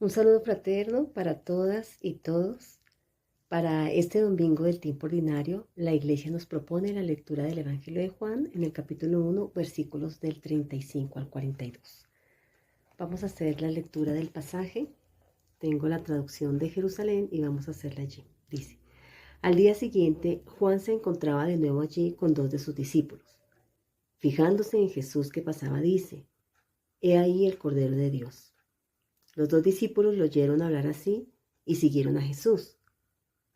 Un saludo fraterno para todas y todos. Para este domingo del tiempo ordinario, la Iglesia nos propone la lectura del Evangelio de Juan en el capítulo 1, versículos del 35 al 42. Vamos a hacer la lectura del pasaje. Tengo la traducción de Jerusalén y vamos a hacerla allí. Dice: al día siguiente, Juan se encontraba de nuevo allí con dos de sus discípulos. Fijándose en Jesús que pasaba, dice: he ahí el Cordero de Dios. Los dos discípulos lo oyeron hablar así y siguieron a Jesús.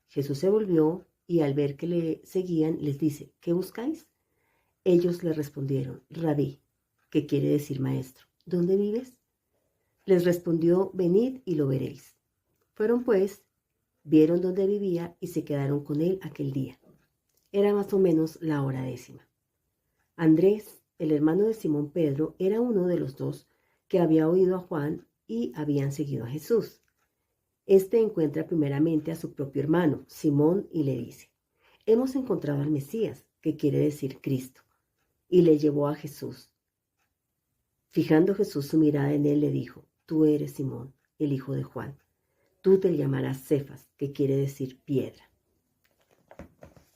Jesús se volvió y al ver que le seguían les dice: ¿qué buscáis? Ellos le respondieron: Rabí, que quiere decir maestro, ¿dónde vives? Les respondió: venid y lo veréis. Fueron pues, vieron dónde vivía y se quedaron con él aquel día. Era más o menos la hora 10. Andrés, el hermano de Simón Pedro, era uno de los dos que había oído a Juan y habían seguido a Jesús. Este encuentra primeramente a su propio hermano, Simón, y le dice: hemos encontrado al Mesías, que quiere decir Cristo, y le llevó a Jesús. Fijando Jesús su mirada en él, le dijo: tú eres Simón, el hijo de Juan. Tú te llamarás Cefas, que quiere decir piedra.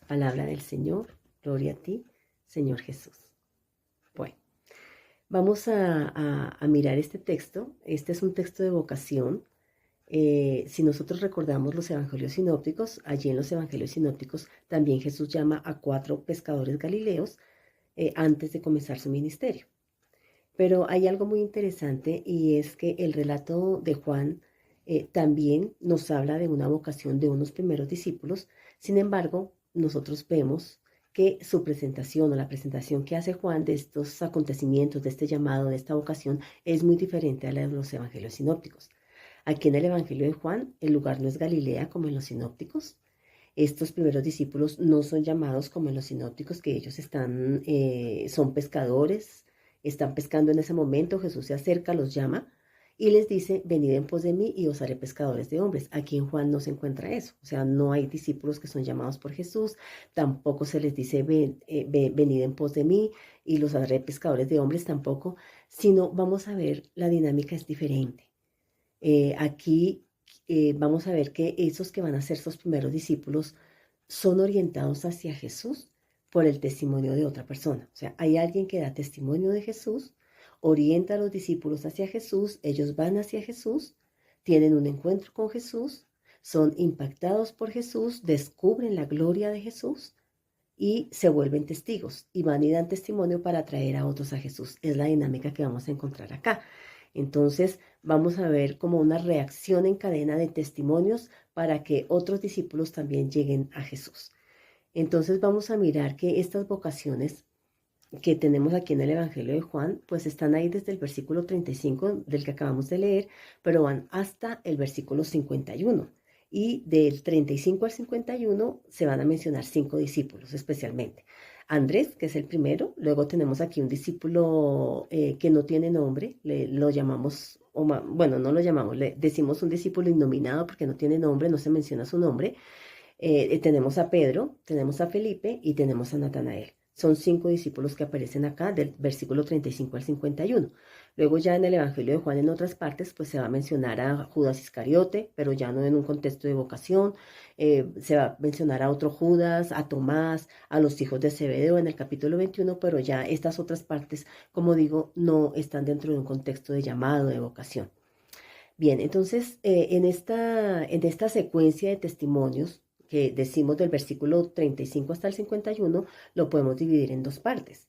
Palabra del Señor. Gloria a ti, Señor Jesús. Bueno, vamos a mirar este texto. Este es un texto de vocación. Si nosotros recordamos los evangelios sinópticos, allí en los evangelios sinópticos también Jesús llama a 4 pescadores galileos antes de comenzar su ministerio. Pero hay algo muy interesante, y es que el relato de Juan también nos habla de una vocación de unos primeros discípulos. Sin embargo, nosotros vemos que su presentación o la presentación que hace Juan de estos acontecimientos, de este llamado, de esta vocación, es muy diferente a la de los evangelios sinópticos. Aquí en el Evangelio de Juan, el lugar no es Galilea como en los sinópticos. Estos primeros discípulos no son llamados como en los sinópticos, que ellos son pescadores, están pescando en ese momento. Jesús se acerca, los llama y les dice: venid en pos de mí y os haré pescadores de hombres. Aquí en Juan no se encuentra eso. O sea, no hay discípulos que son llamados por Jesús. Tampoco se les dice: venid en pos de mí y los haré pescadores de hombres, tampoco. Sino vamos a ver, la dinámica es diferente. Aquí vamos a ver que esos que van a ser sus primeros discípulos son orientados hacia Jesús por el testimonio de otra persona. O sea, hay alguien que da testimonio de Jesús, orienta a los discípulos hacia Jesús, ellos van hacia Jesús, tienen un encuentro con Jesús, son impactados por Jesús, descubren la gloria de Jesús y se vuelven testigos y van y dan testimonio para atraer a otros a Jesús. Es la dinámica que vamos a encontrar acá. Entonces vamos a ver como una reacción en cadena de testimonios para que otros discípulos también lleguen a Jesús. Entonces vamos a mirar que estas vocaciones que tenemos aquí en el Evangelio de Juan, pues están ahí desde el versículo 35 del que acabamos de leer, pero van hasta el versículo 51. Y del 35 al 51 se van a mencionar 5 discípulos especialmente. Andrés, que es el primero. Luego tenemos aquí un discípulo que no tiene nombre, lo llamamos, bueno, no lo llamamos, le decimos un discípulo innominado porque no tiene nombre, no se menciona su nombre. Tenemos a Pedro, tenemos a Felipe y tenemos a Natanael. Son 5 discípulos que aparecen acá del versículo 35 al 51. Luego ya en el Evangelio de Juan, en otras partes, pues se va a mencionar a Judas Iscariote, pero ya no en un contexto de vocación. Se va a mencionar a otro Judas, a Tomás, a los hijos de Zebedeo en el capítulo 21, pero ya estas otras partes, como digo, no están dentro de un contexto de llamado, de vocación. Bien, entonces en esta secuencia de testimonios que decimos del versículo 35 hasta el 51, lo podemos dividir en 2 partes.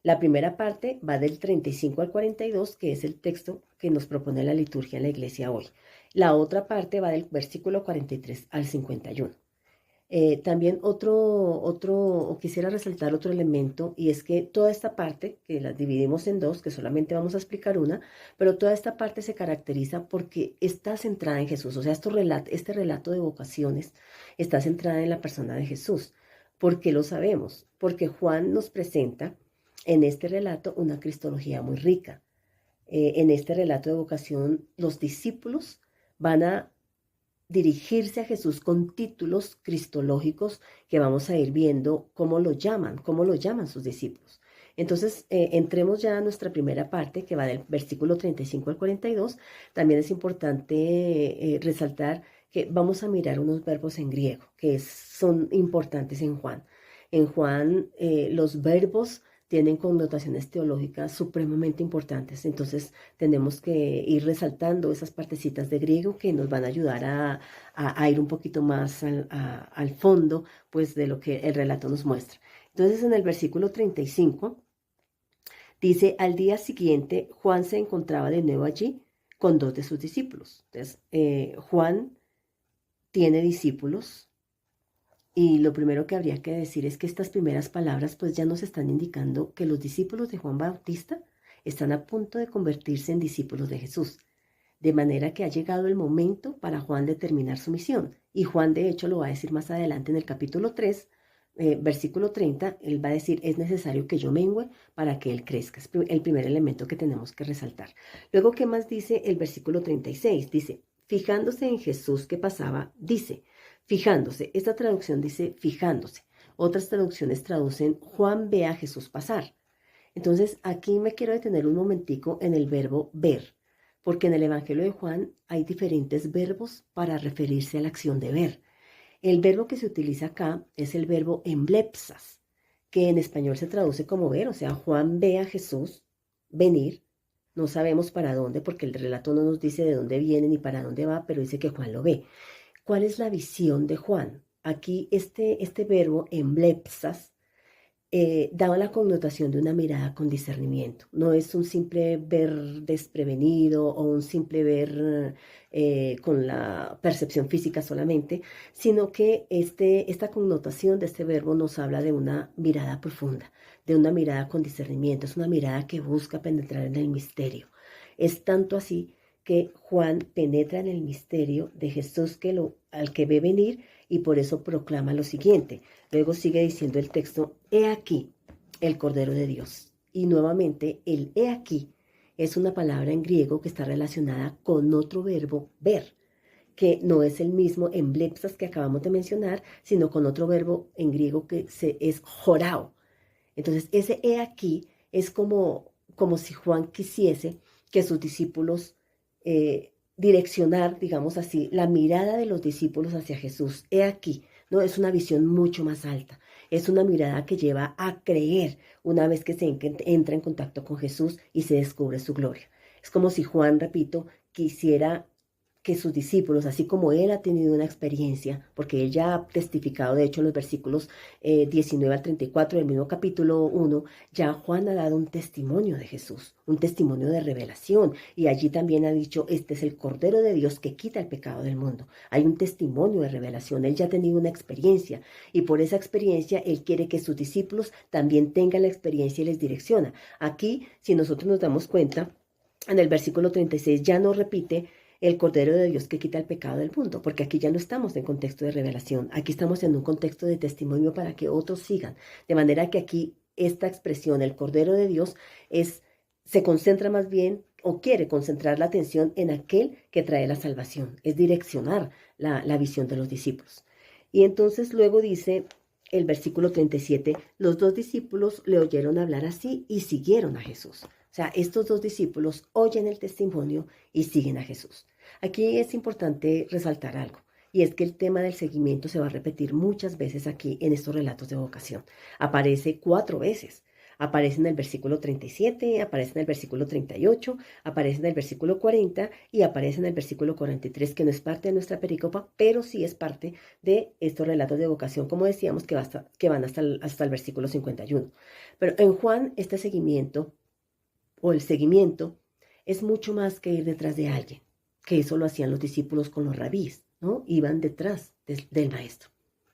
La primera parte va del 35 al 42, que es el texto que nos propone la liturgia en la iglesia hoy. La otra parte va del versículo 43 al 51. También quisiera resaltar otro elemento, y es que toda esta parte, que la dividimos en 2, que solamente vamos a explicar una, pero toda esta parte se caracteriza porque está centrada en Jesús. O sea, este relato de vocaciones está centrada en la persona de Jesús. ¿Por qué lo sabemos? Porque Juan nos presenta en este relato una cristología muy rica. En este relato de vocación, los discípulos van a dirigirse a Jesús con títulos cristológicos que vamos a ir viendo cómo lo llaman sus discípulos. Entonces, entremos ya a nuestra primera parte, que va del versículo 35 al 42. También es importante resaltar que vamos a mirar unos verbos en griego son importantes en Juan. En Juan, los verbos tienen connotaciones teológicas supremamente importantes. Entonces, tenemos que ir resaltando esas partecitas de griego que nos van a ayudar a ir un poquito más al fondo, pues, de lo que el relato nos muestra. Entonces, en el versículo 35 dice, al día siguiente Juan se encontraba de nuevo allí con dos de sus discípulos. Entonces, Juan tiene discípulos y lo primero que habría que decir es que estas primeras palabras pues ya nos están indicando que los discípulos de Juan Bautista están a punto de convertirse en discípulos de Jesús. De manera que ha llegado el momento para Juan de terminar su misión. Y Juan de hecho lo va a decir más adelante en el capítulo 3, versículo 30, él va a decir, es necesario que yo mengüe para que él crezca. Es el primer elemento que tenemos que resaltar. Luego, ¿qué más dice el versículo 36? Dice, fijándose en Jesús que pasaba, dice, fijándose. Esta traducción dice fijándose. Otras traducciones traducen, Juan ve a Jesús pasar. Entonces, aquí me quiero detener un momentico en el verbo ver, porque en el Evangelio de Juan hay diferentes verbos para referirse a la acción de ver. El verbo que se utiliza acá es el verbo emblepsas, que en español se traduce como ver, o sea, Juan ve a Jesús venir. No sabemos para dónde, porque el relato no nos dice de dónde viene ni para dónde va, pero dice que Juan lo ve. ¿Cuál es la visión de Juan? Aquí este verbo emblepsas daba la connotación de una mirada con discernimiento. No es un simple ver desprevenido o un simple ver con la percepción física solamente, sino que esta connotación de este verbo nos habla de una mirada profunda, de una mirada con discernimiento. Es una mirada que busca penetrar en el misterio. Es tanto así que Juan penetra en el misterio de Jesús al que ve venir y por eso proclama lo siguiente. Luego sigue diciendo el texto, he aquí el Cordero de Dios. Y nuevamente el he aquí es una palabra en griego que está relacionada con otro verbo ver, que no es el mismo emblepsas que acabamos de mencionar, sino con otro verbo en griego que es jorao. Entonces ese he aquí es como si Juan quisiese que sus discípulos direccionar, digamos así, la mirada de los discípulos hacia Jesús. He aquí, ¿no? Es una visión mucho más alta. Es una mirada que lleva a creer una vez que se entra en contacto con Jesús y se descubre su gloria. Es como si Juan, repito, quisiera que sus discípulos, así como él ha tenido una experiencia, porque él ya ha testificado, de hecho, en los versículos 19 al 34 del mismo capítulo 1, ya Juan ha dado un testimonio de Jesús, un testimonio de revelación, y allí también ha dicho, este es el Cordero de Dios que quita el pecado del mundo. Hay un testimonio de revelación, él ya ha tenido una experiencia, y por esa experiencia él quiere que sus discípulos también tengan la experiencia y les direcciona. Aquí, si nosotros nos damos cuenta, en el versículo 36 ya no repite el Cordero de Dios que quita el pecado del mundo, porque aquí ya no estamos en contexto de revelación, aquí estamos en un contexto de testimonio para que otros sigan, de manera que aquí esta expresión, el Cordero de Dios, se concentra más bien o quiere concentrar la atención en aquel que trae la salvación, es direccionar la visión de los discípulos. Y entonces luego dice el versículo 37, los dos discípulos le oyeron hablar así y siguieron a Jesús. O sea, estos dos discípulos oyen el testimonio y siguen a Jesús. Aquí es importante resaltar algo, y es que el tema del seguimiento se va a repetir muchas veces aquí en estos relatos de vocación. Aparece 4 veces. Aparece en el versículo 37, aparece en el versículo 38, aparece en el versículo 40 y aparece en el versículo 43, que no es parte de nuestra pericopa, pero sí es parte de estos relatos de vocación, como decíamos, que van hasta el versículo 51. Pero en Juan, este seguimiento o el seguimiento es mucho más que ir detrás de alguien, que eso lo hacían los discípulos con los rabís, ¿no? Iban detrás del maestro,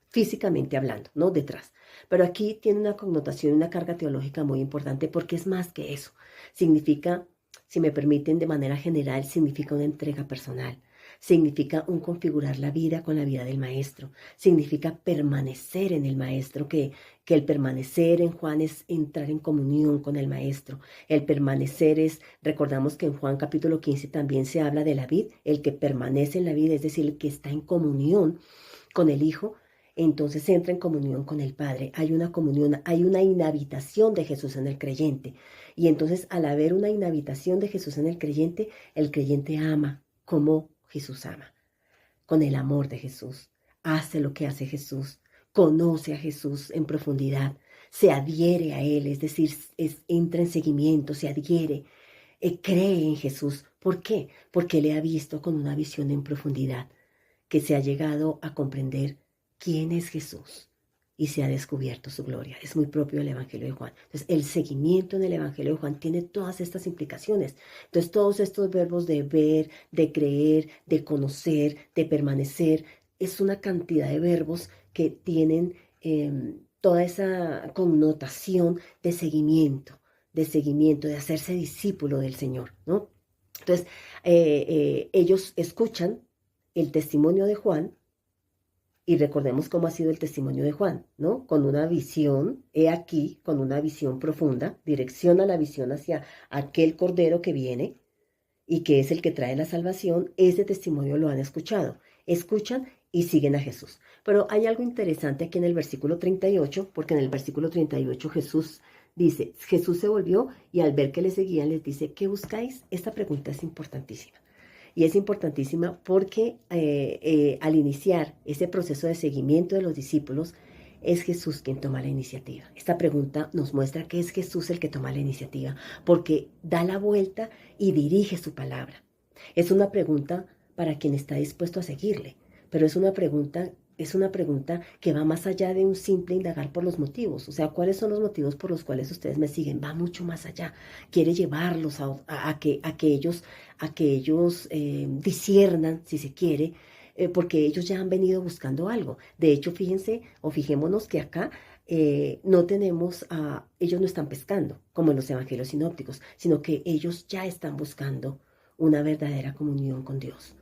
físicamente hablando, no detrás. Pero aquí tiene una connotación, una carga teológica muy importante porque es más que eso. Significa, si me permiten de manera general, significa una entrega personal. Significa un configurar la vida con la vida del maestro. Significa permanecer en el maestro, que el permanecer en Juan es entrar en comunión con el maestro. El permanecer recordamos que en Juan capítulo 15 también se habla de la vid, el que permanece en la vid, es decir, el que está en comunión con el Hijo, entonces entra en comunión con el Padre. Hay una comunión, hay una inhabitación de Jesús en el creyente. Y entonces al haber una inhabitación de Jesús en el creyente ama como Jesús ama, con el amor de Jesús. Hace lo que hace Jesús, conoce a Jesús en profundidad, se adhiere a Él, es decir, entra en seguimiento, se adhiere, cree en Jesús. ¿Por qué? Porque le ha visto con una visión en profundidad, que se ha llegado a comprender quién es Jesús y se ha descubierto su gloria. Es muy propio del Evangelio de Juan. Entonces, el seguimiento en el Evangelio de Juan tiene todas estas implicaciones. Entonces, todos estos verbos de ver, de creer, de conocer, de permanecer, es una cantidad de verbos que tienen toda esa connotación de seguimiento, de hacerse discípulo del Señor, ¿no? Entonces, ellos escuchan el testimonio de Juan, y recordemos cómo ha sido el testimonio de Juan, ¿no? Con una visión, he aquí, con una visión profunda, direcciona la visión hacia aquel Cordero que viene y que es el que trae la salvación. Ese testimonio lo han escuchado, escuchan y siguen a Jesús. Pero hay algo interesante aquí en el versículo 38, porque en el versículo 38 Jesús dice, Jesús se volvió y al ver que le seguían les dice, ¿qué buscáis? Esta pregunta es importantísima. Y es importantísima porque al iniciar ese proceso de seguimiento de los discípulos, es Jesús quien toma la iniciativa. Esta pregunta nos muestra que es Jesús el que toma la iniciativa, porque da la vuelta y dirige su palabra. Es una pregunta para quien está dispuesto a seguirle, pero es una pregunta que va más allá de un simple indagar por los motivos. O sea, ¿cuáles son los motivos por los cuales ustedes me siguen? Va mucho más allá. Quiere llevarlos a que ellos disciernan, si se quiere, porque ellos ya han venido buscando algo. De hecho, fíjense o fijémonos que acá no tenemos ellos no están pescando, como en los evangelios sinópticos, sino que ellos ya están buscando una verdadera comunión con Dios.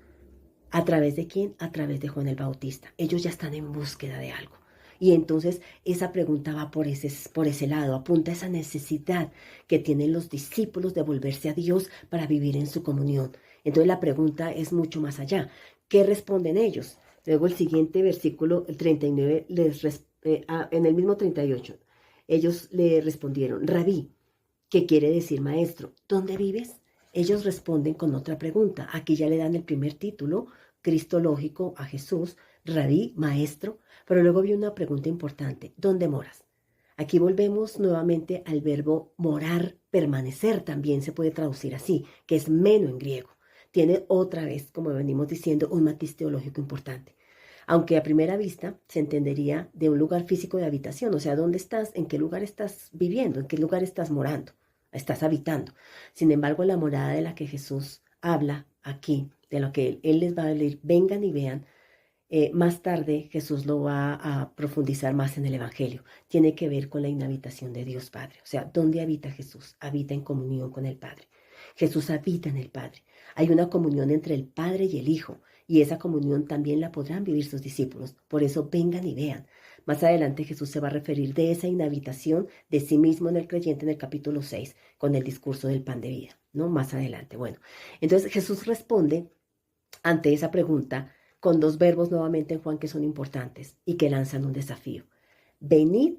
¿A través de quién? A través de Juan el Bautista. Ellos ya están en búsqueda de algo. Y entonces esa pregunta va por ese lado, apunta a esa necesidad que tienen los discípulos de volverse a Dios para vivir en su comunión. Entonces la pregunta es mucho más allá. ¿Qué responden ellos? Luego el siguiente versículo, el 39, en el mismo 38, ellos le respondieron, Rabí, ¿qué quiere decir maestro? ¿Dónde vives? Ellos responden con otra pregunta. Aquí ya le dan el primer título cristológico a Jesús, Rabí, maestro, pero luego viene una pregunta importante. ¿Dónde moras? Aquí volvemos nuevamente al verbo morar, permanecer también se puede traducir así, que es meno en griego. Tiene otra vez, como venimos diciendo, un matiz teológico importante. Aunque a primera vista se entendería de un lugar físico de habitación, o sea, ¿dónde estás? ¿En qué lugar estás viviendo? ¿En qué lugar estás morando? Estás habitando. Sin embargo, la morada de la que Jesús habla aquí, de lo que Él les va a decir, vengan y vean, más tarde Jesús lo va a profundizar más en el Evangelio. Tiene que ver con la inhabitación de Dios Padre. O sea, ¿dónde habita Jesús? Habita en comunión con el Padre. Jesús habita en el Padre. Hay una comunión entre el Padre y el Hijo, y esa comunión también la podrán vivir sus discípulos. Por eso vengan y vean. Más adelante Jesús se va a referir de esa inhabitación de sí mismo en el creyente en el capítulo 6, con el discurso del pan de vida, ¿no? Más adelante. Bueno, entonces Jesús responde ante esa pregunta con dos verbos nuevamente en Juan que son importantes y que lanzan un desafío. Venid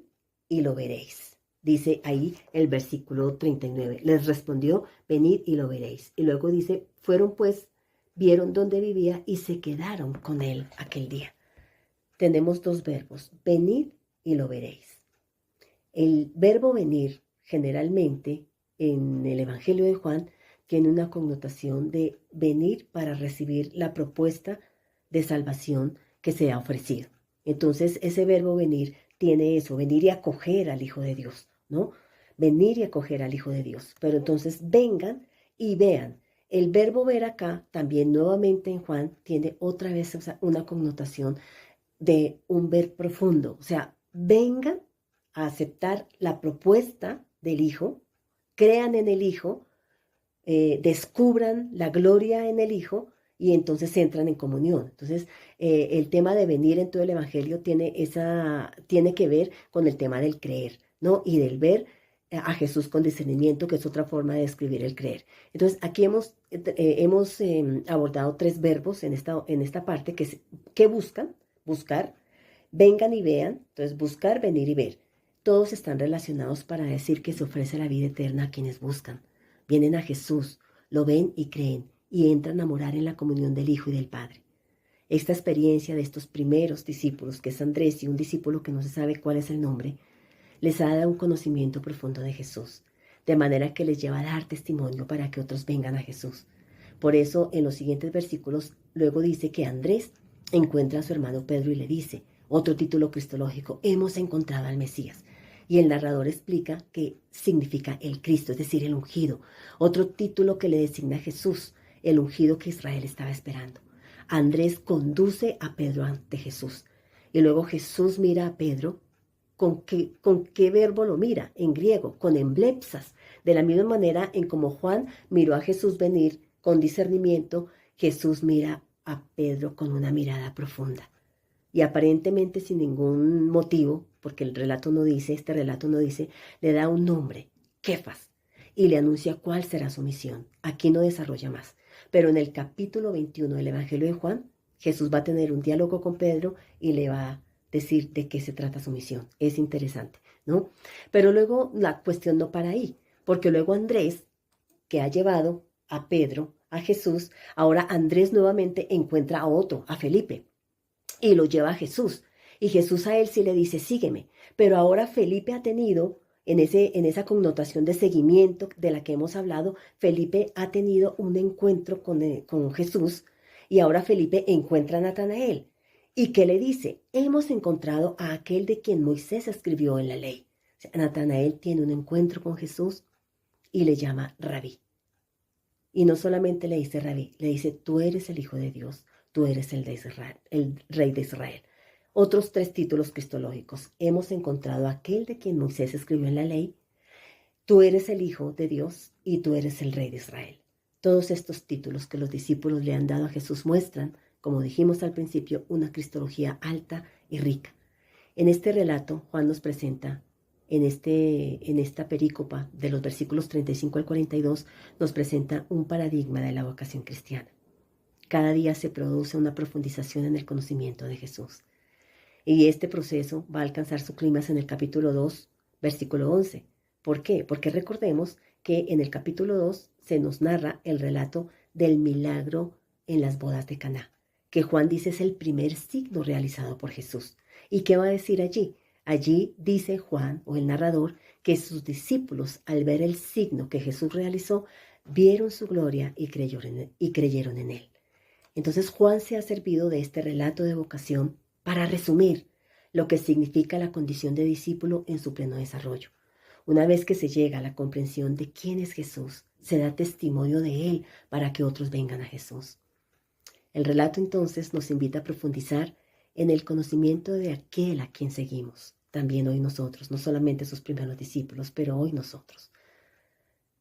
y lo veréis. Dice ahí el versículo 39. Les respondió, venid y lo veréis. Y luego dice, fueron pues, vieron dónde vivía y se quedaron con él aquel día. Tenemos dos verbos, venid y lo veréis. El verbo venir generalmente en el Evangelio de Juan tiene una connotación de venir para recibir la propuesta de salvación que se ha ofrecido. Entonces ese verbo venir tiene eso, venir y acoger al Hijo de Dios, ¿no? Venir y acoger al Hijo de Dios. Pero entonces vengan y vean. El verbo ver acá también nuevamente en Juan tiene otra vez una connotación de un ver profundo. O sea, vengan a aceptar la propuesta del Hijo, crean en el Hijo, descubran la gloria en el Hijo y entonces entran en comunión. Entonces, el tema de venir en todo el Evangelio tiene que ver con el tema del creer, ¿no? Y del ver a Jesús con discernimiento, que es otra forma de describir el creer. Entonces, aquí hemos abordado tres verbos en esta parte que buscan, buscar, Vengan y vean, entonces buscar, venir y ver. Todos están relacionados para decir que se ofrece la vida eterna a quienes buscan. Vienen a Jesús, lo ven y creen, y entran a morar en la comunión del Hijo y del Padre. Esta experiencia de estos primeros discípulos, que es Andrés y un discípulo que no se sabe cuál es el nombre, les ha dado un conocimiento profundo de Jesús, de manera que les lleva a dar testimonio para que otros vengan a Jesús. Por eso, en los siguientes versículos, luego dice que Andrés encuentra a su hermano Pedro y le dice, otro título cristológico, hemos encontrado al Mesías. Y el narrador explica que significa el Cristo, es decir, el ungido. Otro título que le designa a Jesús, el ungido que Israel estaba esperando. Andrés conduce a Pedro ante Jesús. Y luego Jesús mira a Pedro. ¿Con qué verbo lo mira? En griego, con emblepsas. De la misma manera en como Juan miró a Jesús venir con discernimiento, Jesús mira a Pedro con una mirada profunda. Y aparentemente sin ningún motivo, porque este relato no dice, le da un nombre, Kefas, y le anuncia cuál será su misión. Aquí no desarrolla más. Pero en el capítulo 21 del Evangelio de Juan, Jesús va a tener un diálogo con Pedro y le va a decir de qué se trata su misión. Es interesante, ¿no? Pero luego la cuestión no para ahí, porque luego Andrés, que ha llevado a Pedro, a Jesús, ahora Andrés nuevamente encuentra a otro, a Felipe, y lo lleva a Jesús. Y Jesús a él sí le dice, sígueme. Pero ahora Felipe ha tenido, en esa connotación de seguimiento de la que hemos hablado, Felipe ha tenido un encuentro con Jesús, y ahora Felipe encuentra a Natanael. ¿Y qué le dice? Hemos encontrado a aquel de quien Moisés escribió en la ley. O sea, Natanael tiene un encuentro con Jesús y le llama Rabí. Y no solamente le dice Rabí, le dice, tú eres el Hijo de Dios, tú eres el Rey de Israel. Otros 3 títulos cristológicos. Hemos encontrado a aquel de quien Moisés escribió en la ley, tú eres el Hijo de Dios y tú eres el Rey de Israel. Todos estos títulos que los discípulos le han dado a Jesús muestran, como dijimos al principio, una cristología alta y rica. En este relato, Juan nos presenta, en esta perícopa de los versículos 35 al 42, nos presenta un paradigma de la vocación cristiana. Cada día se produce una profundización en el conocimiento de Jesús. Y este proceso va a alcanzar su clímax en el capítulo 2, versículo 11. ¿Por qué? Porque recordemos que en el capítulo 2 se nos narra el relato del milagro en las bodas de Caná, que Juan dice es el primer signo realizado por Jesús. ¿Y qué va a decir allí? Allí dice Juan, o el narrador, que sus discípulos, al ver el signo que Jesús realizó, vieron su gloria y creyeron en él. Entonces Juan se ha servido de este relato de vocación para resumir lo que significa la condición de discípulo en su pleno desarrollo. Una vez que se llega a la comprensión de quién es Jesús, se da testimonio de él para que otros vengan a Jesús. El relato entonces nos invita a profundizar en el conocimiento de aquel a quien seguimos. También hoy nosotros, no solamente sus primeros discípulos, pero hoy nosotros.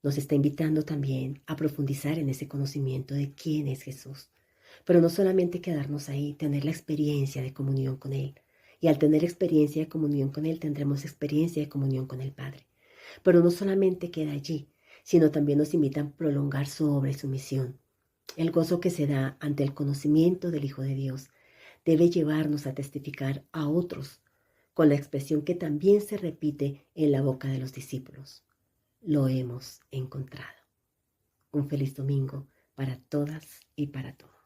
Nos está invitando también a profundizar en ese conocimiento de quién es Jesús. Pero no solamente quedarnos ahí, tener la experiencia de comunión con Él. Y al tener experiencia de comunión con Él, tendremos experiencia de comunión con el Padre. Pero no solamente queda allí, sino también nos invitan a prolongar sobre su misión. El gozo que se da ante el conocimiento del Hijo de Dios debe llevarnos a testificar a otros, con la expresión que también se repite en la boca de los discípulos. Lo hemos encontrado. Un feliz domingo para todas y para todos.